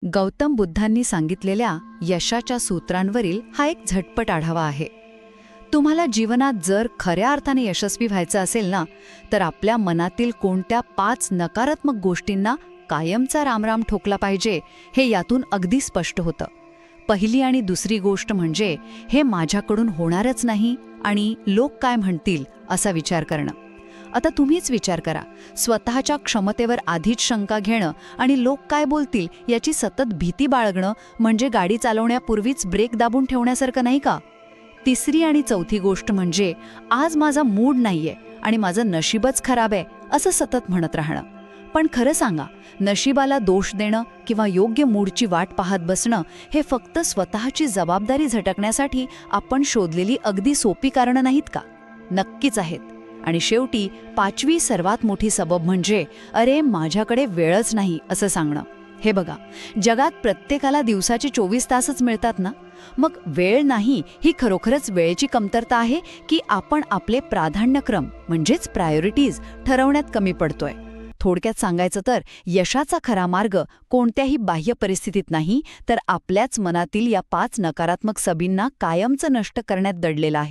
गौतम बुद्धांनी सांगितलेल्या यशाच्या सूत्रांवरील हा एक झटपट आढावा आहे. तुम्हाला जीवनात जर खऱ्या अर्थाने यशस्वी व्हायचं असेल ना, तर आपल्या मनातील कोणत्या 5 नकारात्मक गोष्टींना कायमचा रामराम ठोकला पाहिजे, हे यातून अगदी स्पष्ट होतं. पहिली आणि दुसरी गोष्ट म्हणजे हे माझ्याकडून होणारच नाही आणि लोक काय म्हणतील असा विचार करणं. आता तुम्हीच विचार करा, स्वतःच्या क्षमतेवर आधीच शंका घेणं आणि लोक काय बोलतील याची सतत भीती बाळगणं म्हणजे गाडी चालवण्यापूर्वीच ब्रेक दाबून ठेवण्यासारखं नाही का? तिसरी आणि चौथी गोष्ट म्हणजे आज माझा मूड नाहीये आणि माझं नशीबच खराब आहे असं सतत म्हणत राहणं. पण खरं सांगा, नशिबाला दोष देणं किंवा योग्य मूडची वाट पाहत बसणं हे फक्त स्वतःची जबाबदारी झटकण्यासाठी आपण शोधलेली अगदी सोपी कारणं नाहीत का? नक्कीच आहेत. आणि शेवटी 5वी सर्वात मोठी सबब म्हणजे अरे माझ्याकडे वेळच नाही असं सांगणं. हे बघा, जगात प्रत्येकाला दिवसाचे 24 तासच मिळतात ना. मग वेळ नाही ही खरोखरच वेळेची कमतरता आहे की आपण आपले प्राधान्यक्रम म्हणजेच प्रायोरिटीज ठरवण्यात कमी पडतोय? थोडक्यात सांगायचं तर यशाचा खरा मार्ग कोणत्याही बाह्य परिस्थितीत नाही, तर आपल्याच मनातील या 5 नकारात्मक सबींना कायमचं नष्ट करण्यात दडलेला आहे.